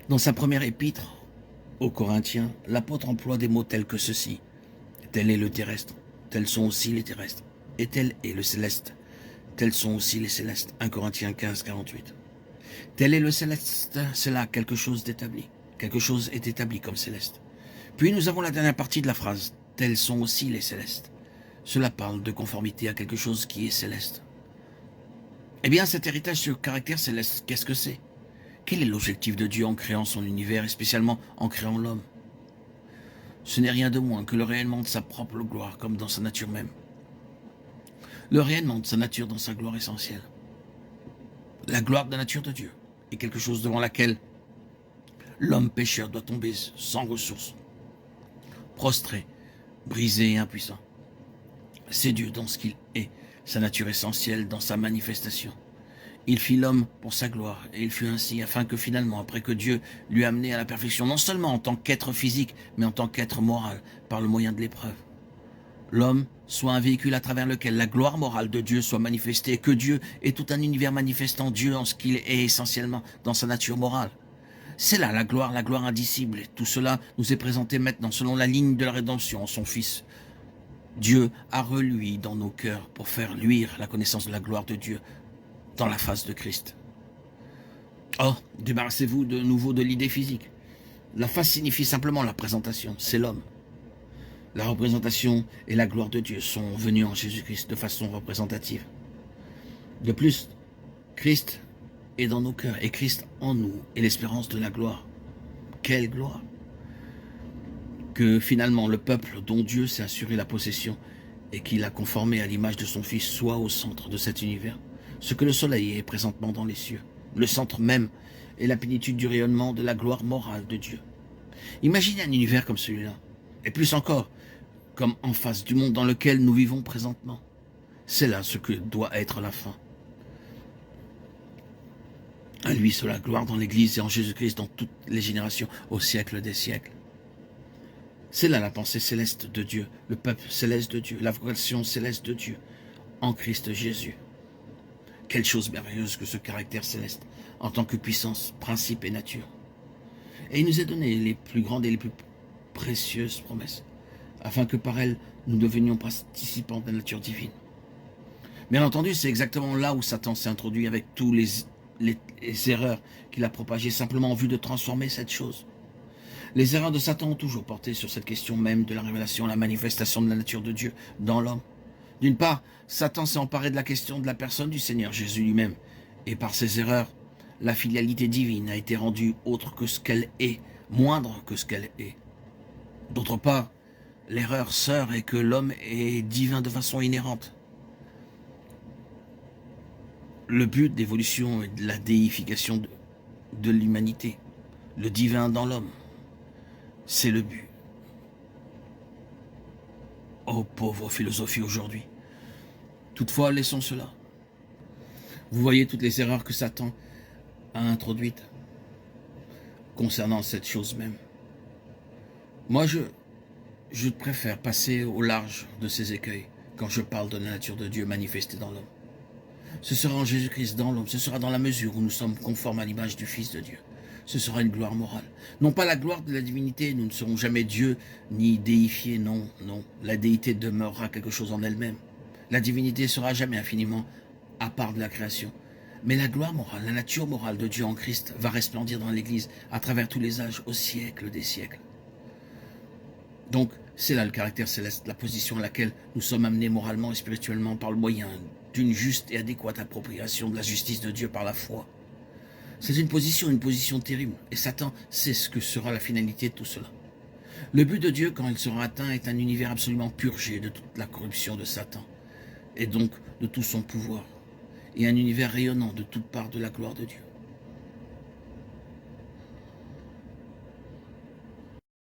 Dans sa première épître aux Corinthiens, l'apôtre emploie des mots tels que ceci. Tel est le terrestre, tels sont aussi les terrestres. Et tel est le céleste, tels sont aussi les célestes. 1 Corinthiens 15, 48. Tel est le céleste, c'est là quelque chose d'établi. Quelque chose est établi comme céleste. Puis nous avons la dernière partie de la phrase. Tels sont aussi les célestes. Cela parle de conformité à quelque chose qui est céleste. Eh bien, cet héritage sur caractère céleste, qu'est-ce que c'est? Quel est l'objectif de Dieu en créant son univers et spécialement en créant l'homme? Ce n'est rien de moins que le rayonnement de sa propre gloire, comme dans sa nature même. Le rayonnement de sa nature dans sa gloire essentielle. La gloire de la nature de Dieu est quelque chose devant laquelle l'homme pécheur doit tomber sans ressources, prostré, brisé et impuissant. C'est Dieu dans ce qu'il est, sa nature essentielle dans sa manifestation. Il fit l'homme pour sa gloire, et il fut ainsi, afin que finalement, après que Dieu lui a amené à la perfection, non seulement en tant qu'être physique, mais en tant qu'être moral, par le moyen de l'épreuve, l'homme soit un véhicule à travers lequel la gloire morale de Dieu soit manifestée, et que Dieu est tout un univers manifestant Dieu en ce qu'il est essentiellement dans sa nature morale. C'est là la gloire indicible, et tout cela nous est présenté maintenant selon la ligne de la rédemption en son Fils. Dieu a reluit dans nos cœurs pour faire luire la connaissance de la gloire de Dieu dans la face de Christ. Or, débarrassez-vous de nouveau de l'idée physique. La face signifie simplement la présentation, c'est l'homme. La représentation et la gloire de Dieu sont venues en Jésus-Christ de façon représentative. De plus, Christ est dans nos cœurs et Christ en nous est l'espérance de la gloire. Quelle gloire! Que finalement le peuple dont Dieu s'est assuré la possession et qu'il a conformé à l'image de son Fils soit au centre de cet univers. Ce que le soleil est présentement dans les cieux. Le centre même est la plénitude du rayonnement de la gloire morale de Dieu. Imaginez un univers comme celui-là, et plus encore, comme en face du monde dans lequel nous vivons présentement. C'est là ce que doit être la fin. À lui soit la gloire dans l'Église et en Jésus-Christ dans toutes les générations, au siècle des siècles. C'est là la pensée céleste de Dieu, le peuple céleste de Dieu, la vocation céleste de Dieu, en Christ Jésus. Quelle chose merveilleuse que ce caractère céleste, en tant que puissance, principe et nature. Et il nous est donné les plus grandes et les plus précieuses promesses, afin que par elles, nous devenions participants de la nature divine. Bien entendu, c'est exactement là où Satan s'est introduit avec tous les erreurs qu'il a propagées simplement en vue de transformer cette chose. Les erreurs de Satan ont toujours porté sur cette question même de la révélation, la manifestation de la nature de Dieu dans l'homme. D'une part, Satan s'est emparé de la question de la personne du Seigneur Jésus lui-même, et par ses erreurs, la filialité divine a été rendue autre que ce qu'elle est, moindre que ce qu'elle est. D'autre part, l'erreur sœur est que l'homme est divin de façon inhérente. Le but d'évolution est de la déification de l'humanité, le divin dans l'homme. C'est le but. Oh, pauvre philosophie aujourd'hui. Toutefois, laissons cela. Vous voyez toutes les erreurs que Satan a introduites concernant cette chose même. Moi, je préfère passer au large de ces écueils quand je parle de la nature de Dieu manifestée dans l'homme. Ce sera en Jésus-Christ dans l'homme, ce sera dans la mesure où nous sommes conformes à l'image du Fils de Dieu. Ce sera une gloire morale. Non pas la gloire de la divinité, nous ne serons jamais Dieu ni déifiés, non, non. La déité demeurera quelque chose en elle-même. La divinité sera jamais infiniment à part de la création. Mais la gloire morale, la nature morale de Dieu en Christ va resplendir dans l'Église à travers tous les âges, au siècle des siècles. Donc, c'est là le caractère céleste, la position à laquelle nous sommes amenés moralement et spirituellement par le moyen d'une juste et adéquate appropriation de la justice de Dieu par la foi. C'est une position terrible, et Satan sait ce que sera la finalité de tout cela. Le but de Dieu, quand il sera atteint, est un univers absolument purgé de toute la corruption de Satan, et donc de tout son pouvoir, et un univers rayonnant de toutes parts de la gloire de Dieu.